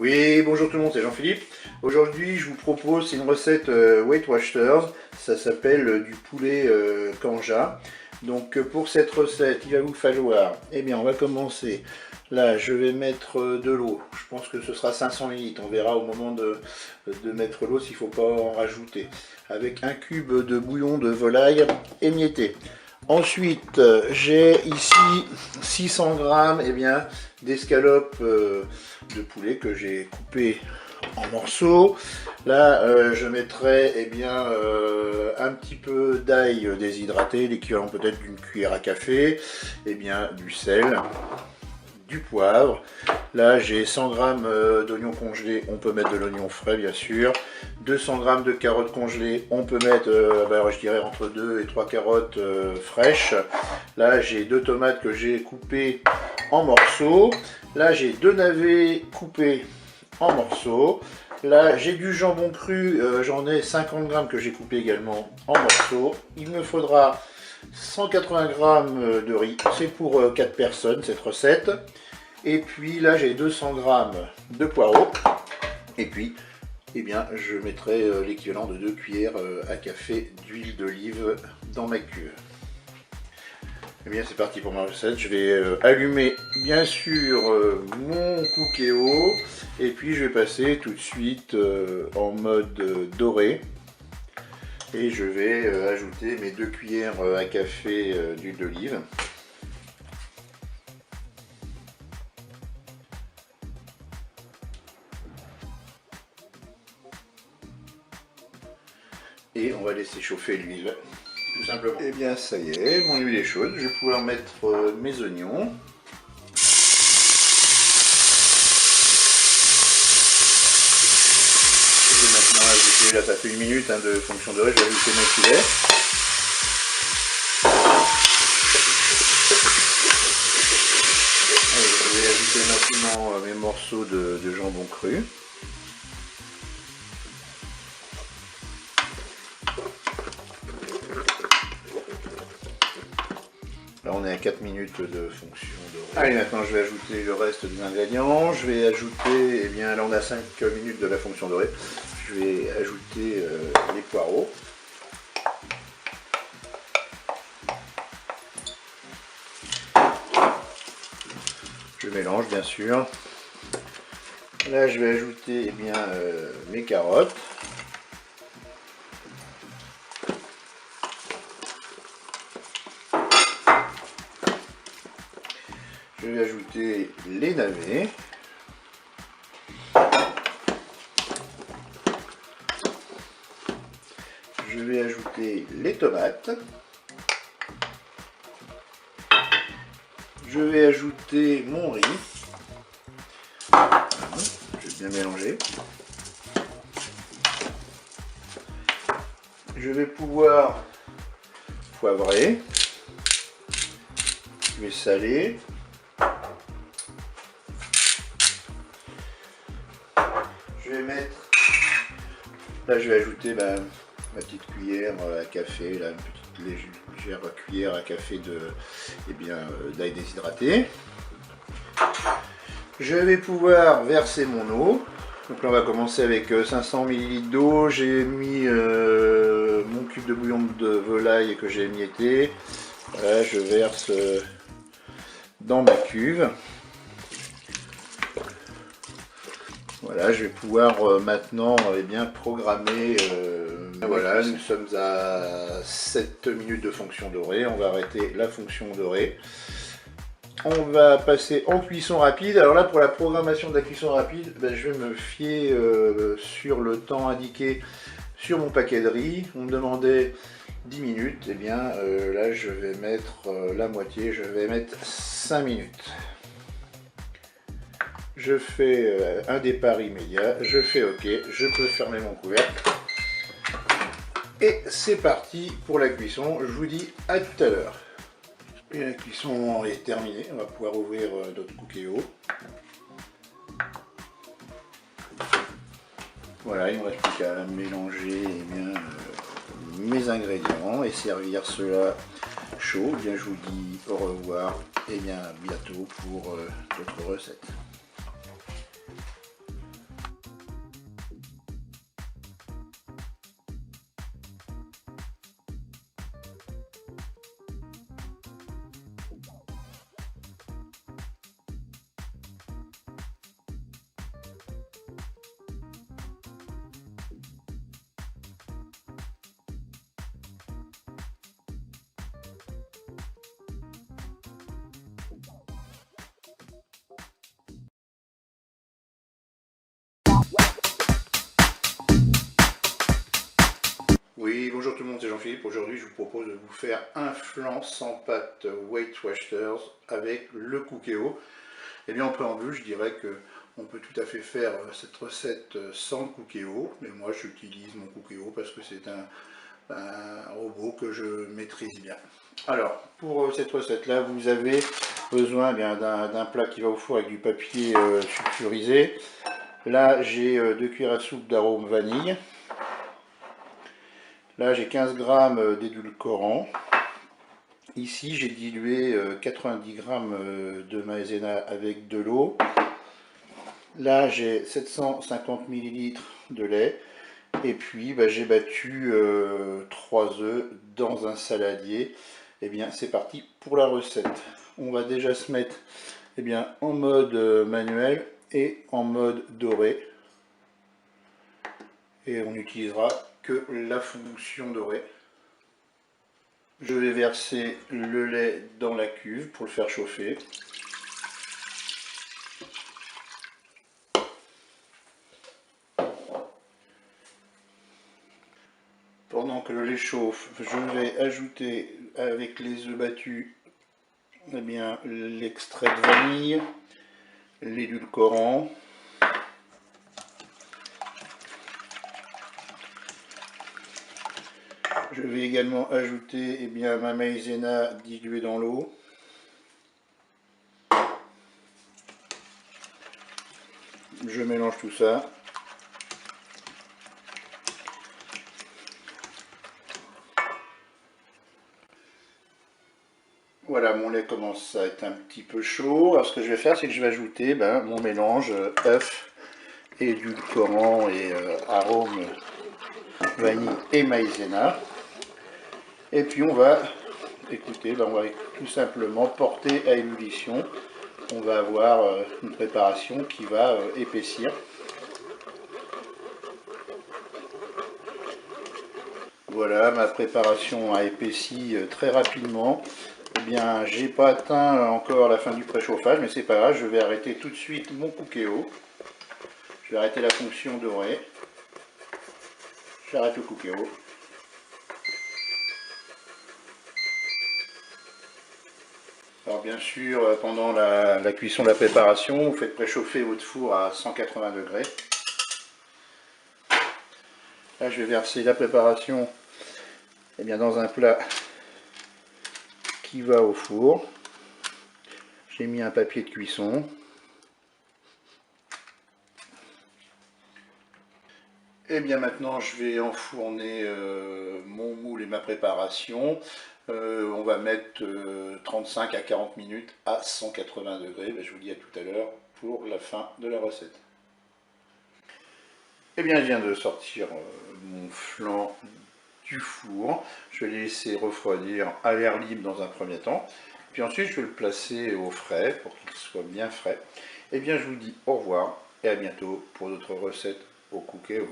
Oui, bonjour tout le monde, c'est Jean-Philippe. Aujourd'hui, je vous propose une recette Weight Watchers. Ça s'appelle du poulet kanja. Donc pour cette recette, il va vous falloir, eh bien on va commencer. Là, je vais mettre de l'eau. Je pense que ce sera 500 ml. On verra au moment de mettre l'eau s'il ne faut pas en rajouter. Avec un cube de bouillon de volaille émietté. Ensuite, j'ai ici 600 grammes d'escalope de poulet que j'ai coupé en morceaux. Là, je mettrai un petit peu d'ail déshydraté, l'équivalent peut-être d'une cuillère à café, du sel, du poivre. Là, j'ai 100 g d'oignons congelés, on peut mettre de l'oignon frais bien sûr. 200 g de carottes congelées, on peut mettre, je dirais entre 2 et 3 carottes fraîches. Là, j'ai 2 tomates que j'ai coupées en morceaux. Là, j'ai 2 navets coupés en morceaux. Là, j'ai du jambon cru, j'en ai 50 g que j'ai coupé également en morceaux. Il me faudra 180 g de riz, c'est pour 4 personnes cette recette. Et puis là, j'ai 200 g de poireaux. Et puis, je mettrai l'équivalent de 2 cuillères à café d'huile d'olive dans ma cuve. C'est parti pour ma recette. Je vais allumer bien sûr mon cookéo et puis je vais passer tout de suite en mode doré et je vais ajouter mes 2 cuillères à café d'huile d'olive. Et on va laisser chauffer l'huile, tout simplement. Et bien ça y est, mon huile est chaude, je vais pouvoir mettre mes oignons. Je vais maintenant ajouter, là ça fait 1 minute de fonction dorée, je vais ajouter mon filet. Allez, je vais ajouter maintenant mes morceaux de jambon cru. Là on est à 4 minutes de fonction dorée. Allez, maintenant je vais ajouter le reste des ingrédients. Je vais ajouter, là on a 5 minutes de la fonction dorée. Je vais ajouter les poireaux. Je mélange bien sûr. Là je vais ajouter mes carottes. Je vais ajouter les navets. Je vais ajouter les tomates. Je vais ajouter mon riz. Je vais bien mélanger. Je vais pouvoir poivrer. Je vais saler. Là je vais ajouter ma petite cuillère à café, là, une petite légère cuillère à café d'ail déshydraté. Je vais pouvoir verser mon eau. Donc là on va commencer avec 500 ml d'eau. J'ai mis mon cube de bouillon de volaille que j'ai émietté. Là je verse dans ma cuve. Voilà, je vais pouvoir maintenant programmer. Voilà, nous sommes à 7 minutes de fonction dorée. On va arrêter la fonction dorée. On va passer en cuisson rapide. Alors là, pour la programmation de la cuisson rapide, je vais me fier sur le temps indiqué sur mon paquet de riz. On me demandait 10 minutes. Là, je vais mettre la moitié. Je vais mettre 5 minutes. Je fais un départ immédiat, je fais OK, je peux fermer mon couvercle. Et c'est parti pour la cuisson, je vous dis à tout à l'heure. Et la cuisson est terminée, on va pouvoir ouvrir notre cookéo. Voilà, il ne me reste plus qu'à mélanger mes ingrédients et servir cela chaud. Je vous dis au revoir et bientôt pour d'autres recettes. tout le monde, c'est Jean-Philippe. Aujourd'hui, je vous propose de vous faire un flan sans pâte Weight Watchers avec le Cookéo. Et bien en préambule, je dirais que on peut tout à fait faire cette recette sans le Cookéo, mais moi j'utilise mon Cookéo parce que c'est un robot que je maîtrise bien. Alors, pour cette recette-là, vous avez besoin d'un plat qui va au four avec du papier sulfurisé. Là, j'ai 2 cuillères à soupe d'arôme vanille. Là, j'ai 15 g d'édulcorant. Ici, j'ai dilué 90 g de maïzena avec de l'eau. Là, j'ai 750 ml de lait. Et puis, j'ai battu 3 œufs dans un saladier. Et bien, c'est parti pour la recette. On va déjà se mettre en mode manuel et en mode doré. Et on n'utilisera que la fonction dorée. Je vais verser le lait dans la cuve pour le faire chauffer. Pendant que le lait chauffe, je vais ajouter avec les œufs battus l'extrait de vanille, l'édulcorant, je vais également ajouter ma maïzena diluée dans l'eau. Je mélange tout ça. Voilà, mon lait commence à être un petit peu chaud. Alors ce que je vais faire, c'est que je vais ajouter mon mélange œuf, édulcorant et arôme vanille et maïzena. Et puis on va, on va tout simplement porter à ébullition. On va avoir une préparation qui va épaissir. Voilà, ma préparation a épaissi très rapidement. J'ai pas atteint encore la fin du préchauffage, mais c'est pas grave, je vais arrêter tout de suite mon Cookéo. Je vais arrêter la fonction dorée. J'arrête le Cookéo. Alors bien sûr, pendant la cuisson de la préparation, vous faites préchauffer votre four à 180 degrés. Là, je vais verser la préparation dans un plat qui va au four. J'ai mis un papier de cuisson. Et bien maintenant, je vais enfourner mon moule et ma préparation. On va mettre 35 à 40 minutes à 180 degrés. Je vous dis à tout à l'heure pour la fin de la recette. Et bien, je viens de sortir mon flan du four. Je vais le laisser refroidir à l'air libre dans un premier temps. Puis ensuite, je vais le placer au frais pour qu'il soit bien frais. Et bien, je vous dis au revoir et à bientôt pour d'autres recettes au Cookéo.